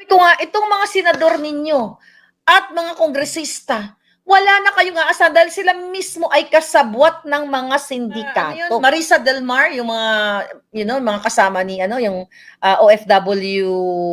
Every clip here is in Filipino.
ko nga, itong mga senador ninyo at mga kongresista, wala na kayong aasahan dahil sila mismo ay kasabwat ng mga sindikato. Marisa Del Mar, yung mga, mga kasama ni, yung OFW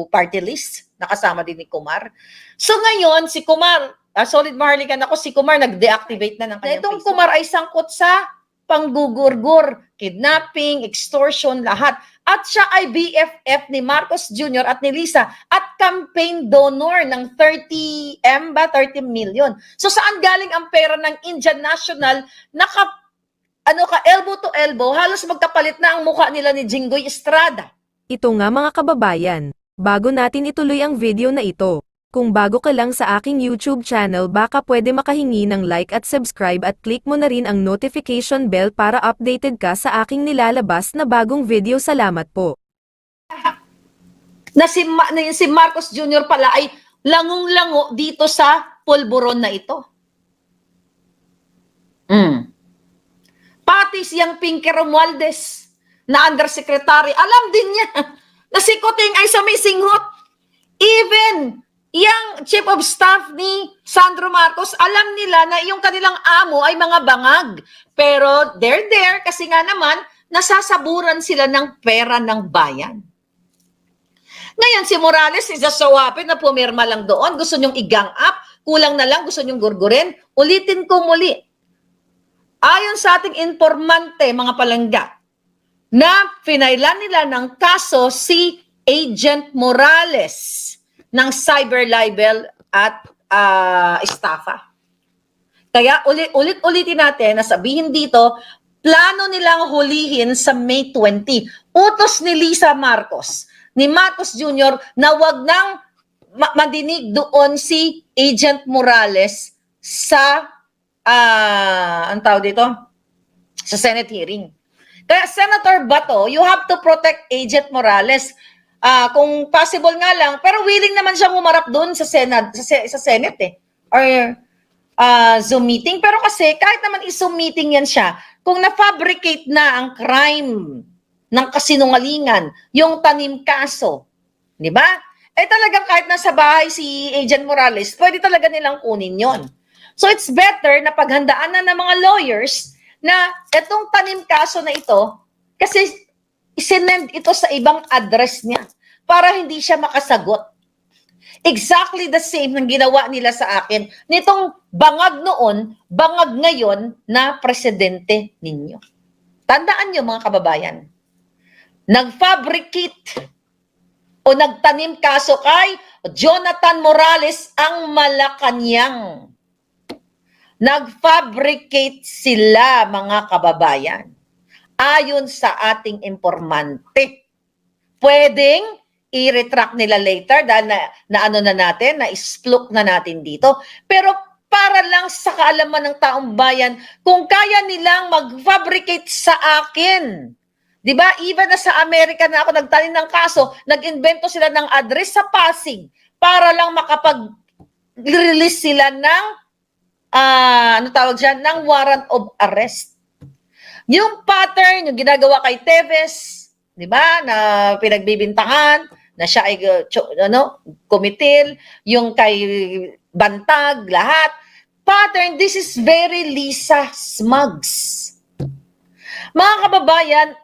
party list, nakasama din ni Kumar. So ngayon, si Kumar, solid Maharlikan ako, si Kumar nag-deactivate na ng kanyang Facebook. Itong Kumar ay sangkot sa panggugurgur, kidnapping, extortion, lahat. At siya ay BFF ni Marcos Jr. at ni Lisa at campaign donor ng 30 million. So saan galing ang pera ng Indian National na elbow to elbow, halos magkapalit na ang mukha nila ni Jinggoy Estrada. Ito nga mga kababayan, bago natin ituloy ang video na ito, kung bago ka lang sa aking YouTube channel baka pwede makahingi ng like at subscribe at click mo na rin ang notification bell para updated ka sa aking nilalabas na bagong video. Salamat po. Na si Marcos Jr. pala ay langong-lango dito sa pulburon na ito. Pati siyang Pinky Romualdez na undersecretary, alam din niya na si Kuting ay sumisinghot. Even yung chief of staff ni Sandro Marcos, alam nila na yung kanilang amo ay mga bangag. Pero they're there kasi nga naman, nasasaburan sila ng pera ng bayan. Ngayon, si Morales, isasawapin na pumirma lang doon. Gusto nyong i-gang up. Kulang na lang, gusto nyong gurgurin. Ulitin ko muli. Ayon sa ating informante, mga palangga, na pinailan nila ng kaso si Agent Morales ng cyber libel at estafa. Kaya ulit-ulitin natin na sabihin dito, plano nilang hulihin sa May 20. Utos ni Lisa Marcos, ni Marcos Jr. na wag nang madinig doon si Agent Morales sa ang tawag dito? Sa Senate hearing. Kaya Senator Bato, you have to protect Agent Morales. Kung possible nga lang, pero willing naman siyang umarap doon sa Senate or Zoom meeting. Pero kasi kahit naman i-Zoom meeting yan siya, kung na-fabricate na ang crime ng kasinungalingan, yung tanim kaso, di ba? Talagang kahit nasa bahay si Agent Morales, pwede talaga nilang kunin yon. So it's better na paghandaan na ng mga lawyers na itong tanim kaso na ito, kasi isinend ito sa ibang address niya para hindi siya makasagot. Exactly the same ng ginawa nila sa akin nitong bangag noon, bangag ngayon na presidente ninyo. Tandaan nyo mga kababayan, nag-fabricate o nagtanim kaso kay Jonathan Morales ang Malacanang. Nag-fabricate sila mga kababayan. Ayon sa ating informante, pwedeng i-retract nila later dahil na-splook na natin dito. Pero para lang sa kaalaman ng taong bayan, kung kaya nilang mag-fabricate sa akin, di ba? Even na sa Amerika na ako nagtanim ng kaso, nag-invento sila ng address sa Pasig para lang makapag-release sila ng, ng warrant of arrest. Yung pattern, yung ginagawa kay Teves, di ba, na pinagbibintangan, na siya ay kumitil, yung kay Bantag, lahat. Pattern, this is very Lisa Smugs. Mga kababayan,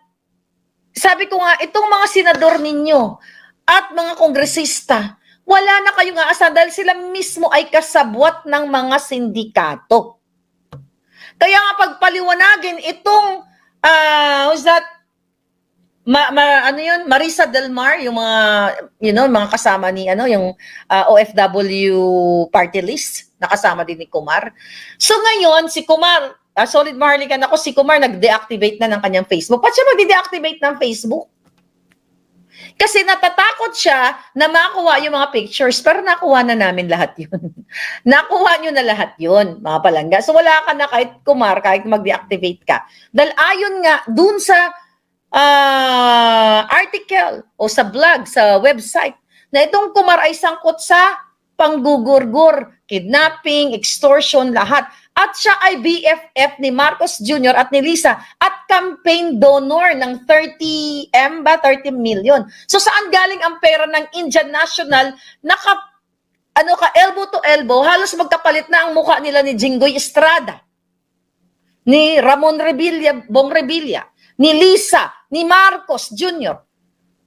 sabi ko nga, itong mga senador ninyo at mga kongresista, wala na kayong aasahan dahil sila mismo ay kasabwat ng mga sindikato. Kaya nga pagpaliwanagin itong who's that? Marisa Del Mar, yung mga mga kasama ni yung OFW party list, nakasama din ni Kumar. So ngayon si Kumar, solid Maharlikan ako, si Kumar nag-deactivate na ng kanyang Facebook. Ba't siya mag-deactivate ng Facebook? Kasi natatakot siya na makuha yung mga pictures, pero nakuha na namin lahat yun. Nakuha nyo na lahat yun, mga palangga. So wala ka na kahit Kumar, kahit mag-deactivate ka. Dahil ayon nga, dun sa article o sa blog, sa website, na itong Kumar ay sangkot sa panggugurgur, kidnapping, extortion, lahat. At siya ay BFF ni Marcos Jr. at ni Lisa at campaign donor ng 30 million. So saan galing ang pera ng Indian National elbow to elbow, halos magkapalit na ang mukha nila ni Jinggoy Estrada, ni Ramon Revilla, Bong Revilla, ni Lisa, ni Marcos Jr.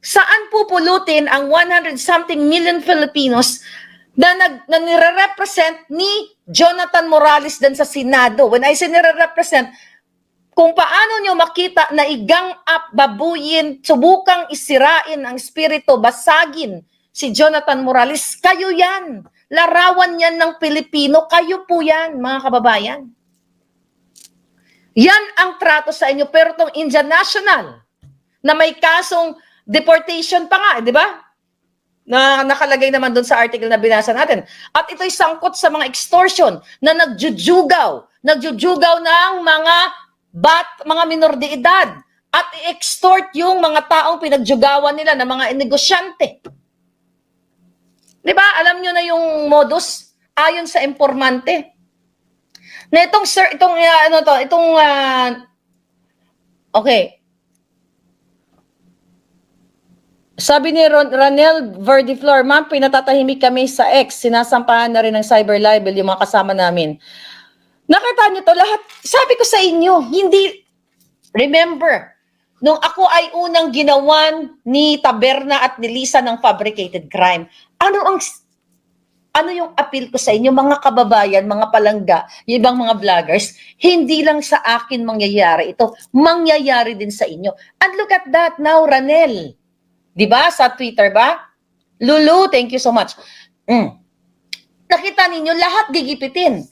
Saan pupulutin ang 100-something million Filipinos na nire-represent ni Jonathan Morales din sa Senado? When I say nire-represent, kung paano nyo makita na i-gang up, babuyin, subukang isirain ang spirito, basagin si Jonathan Morales, kayo yan. Larawan yan ng Pilipino, kayo po yan, mga kababayan. Yan ang trato sa inyo. Pero itong Indian National, na may kasong deportation pa nga, di ba? Na nakalagay naman doon sa article na binasa natin. At ito'y sangkot sa mga extortion na nagjujugaw ng mga minor de edad at i-extort yung mga taong pinagjugawan nila ng mga negosyante. Di ba? Alam nyo na yung modus ayon sa informante. Na okay. Sabi ni Ranel Verdiflor, ma'am, pinatatahimik kami sa X. Sinasampahan na rin ng cyber libel yung mga kasama namin. Nakita niyo to lahat. Sabi ko sa inyo, hindi, remember, nung ako ay unang ginawan ni Taberna at ni Lisa ng fabricated crime, ano yung appeal ko sa inyo, mga kababayan, mga palangga, yung ibang mga vloggers, hindi lang sa akin mangyayari ito, mangyayari din sa inyo. And look at that now, Ranel. Diba? Sa Twitter ba? Lulu, thank you so much. Nakita ninyo, lahat gigipitin.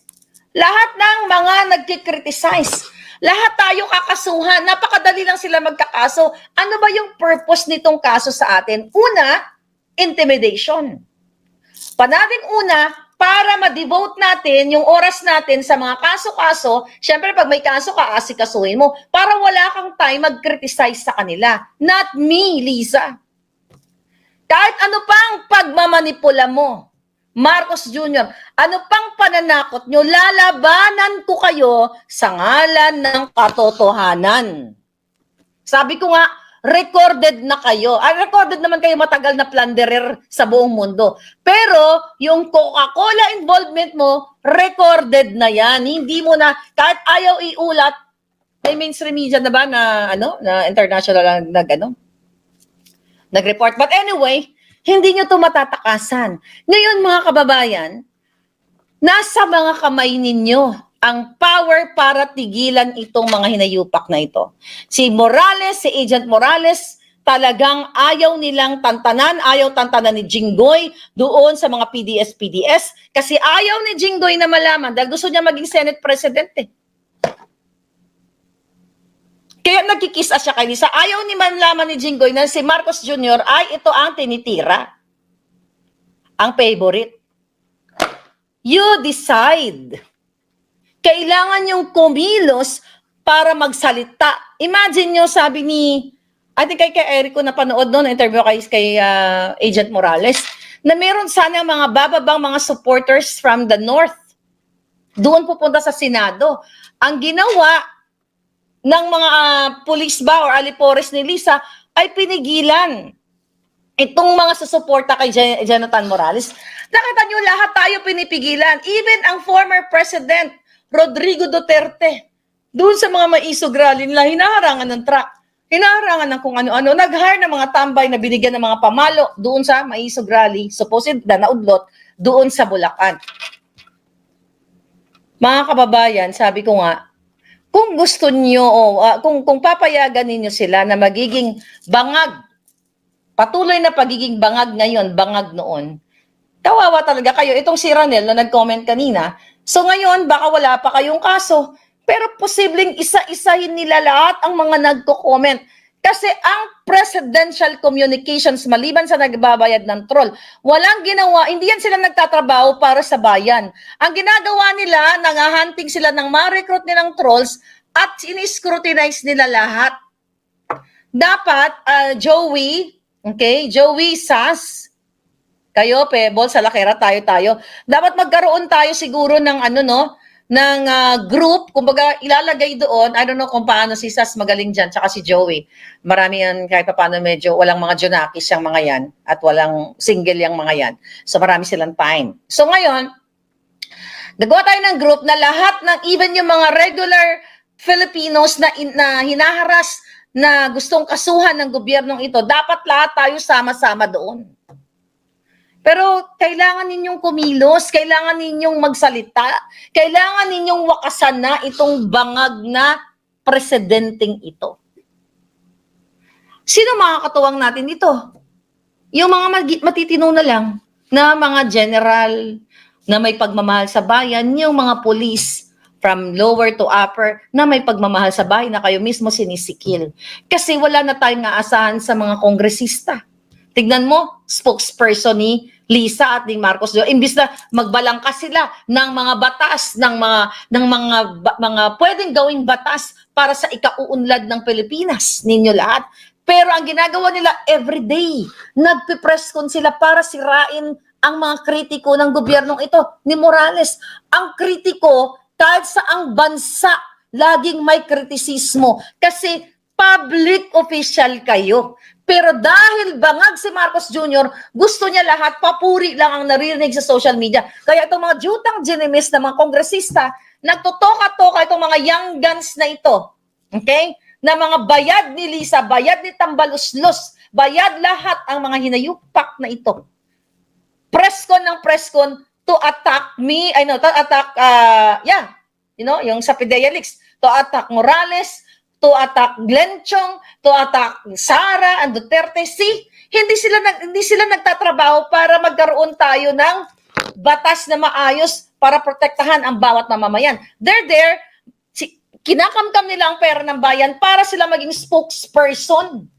Lahat ng mga nagkikriticize. Lahat tayo kakasuhan. Napakadali lang sila magkakaso. Ano ba yung purpose nitong kaso sa atin? Una, intimidation. Panabing una, para ma-devote natin yung oras natin sa mga kaso-kaso, syempre pag may kaso ka, asikasuhin mo, para wala kang time mag-criticize sa kanila. Not me, Lisa. Kahit ano pang pagmamanipula mo, Marcos Jr., ano pang pananakot nyo, lalabanan ko kayo sa ngalan ng katotohanan. Sabi ko nga, recorded na kayo. Recorded naman kayo, matagal na plunderer sa buong mundo. Pero yung Coca-Cola involvement mo, recorded na yan. Hindi mo na, kahit ayaw iulat, may mainstream media na ba na international nag-report. But anyway, hindi nyo ito matatakasan. Ngayon, mga kababayan, nasa mga kamay ninyo ang power para tigilan itong mga hinayupak na ito. Si Morales, si Agent Morales, talagang ayaw nilang ayaw tantanan ni Jinggoy doon sa mga PDS kasi ayaw ni Jinggoy na malaman dahil gusto niya maging Senate President eh. Kaya nagkikisa siya kay Lisa. Ayaw ni manlaman ni Jinggoy na si Marcos Jr. ay ito ang tinitira. Ang favorite. You decide. Kailangan yung kumilos para magsalita. Imagine nyo, sabi ni, I think kay Eric ko napanood noon, interview kay Agent Morales, na meron sana mga bababang mga supporters from the North. Doon pupunta sa Senado. Ang ginawa ng mga police ba or alipores ni Lisa ay pinigilan itong mga susuporta kay Jonathan Morales. Nakita nyo, lahat tayo pinipigilan. Even ang former President Rodrigo Duterte, doon sa mga maisog rally nila, hinaharangan ng truck, hinaharangan ng kung ano-ano, nag-hire ng mga tambay na binigyan ng mga pamalo doon sa maisog rally, supposed na naudlot, doon sa Bulacan. Mga kababayan, sabi ko nga, kung gusto nyo, kung papayagan ninyo sila na magiging bangag, patuloy na pagiging bangag ngayon, bangag noon, kawawa talaga kayo. Itong si Ranel na nag-comment kanina, so ngayon, baka wala pa kayong kaso, pero posibleng isa-isahin nila lahat ang mga nagko-comment. Kasi ang presidential communications, maliban sa nagbabayad ng troll, walang ginawa, hindi yan sila nagtatrabaho para sa bayan. Ang ginagawa nila, nangahanting sila ng ma-recruit nilang trolls at in-scrutinize nila lahat. Dapat, Joey, Sas, kayo, Pebble, sa Lakera, tayo. Dapat magkaroon tayo siguro ng group, kumbaga ilalagay doon, I don't know kung paano si Sas magaling dyan, tsaka si Joey. Marami yan, kahit pa paano medyo, walang mga Junakis yung mga yan, at walang single yung mga yan. So marami silang time. So ngayon, nagawa tayo ng group na lahat ng, even yung mga regular Filipinos na hinaharas na gustong kasuhan ng gobyernong ito, dapat lahat tayo sama-sama doon. Pero kailangan ninyong kumilos, kailangan ninyong magsalita, kailangan ninyong wakasan na itong bangag na presidenteng ito. Sino makakatuwang natin ito? Yung mga matitino na lang, na mga general, na may pagmamahal sa bayan, yung mga police, from lower to upper, na may pagmamahal sa bayan na kayo mismo sinisikil. Kasi wala na tayong aasahan sa mga kongresista. Tignan mo, spokesperson ni Lisa at ni Marcos, imbis na magbalangka sila ng mga batas, ng mga pwedeng gawing batas para sa ikauunlad ng Pilipinas, ninyo lahat. Pero ang ginagawa nila everyday, nagpipress con sila para sirain ang mga kritiko ng gobyernong ito ni Morales. Ang kritiko, kahit sa ang bansa, laging may kritisismo kasi public official kayo. Pero dahil bangag si Marcos Jr., gusto niya lahat, papuri lang ang naririnig sa social media. Kaya itong mga jutang genimis na mga kongresista, nagtutoka-toka itong mga young guns na ito. Okay? Na mga bayad ni Lisa, bayad ni Tambaluslos, bayad lahat ang mga hinayupak na ito. Presscon ng presscon to attack me, yung sa Pidea Leaks, to attack Morales, to attack Glenn Chong, to attack Sara and Duterte. See, hindi sila nagtatrabaho para magkaroon tayo ng batas na maayos para protektahan ang bawat mamamayan. They're there, kinakamkam nila ang pera ng bayan para sila maging spokesperson.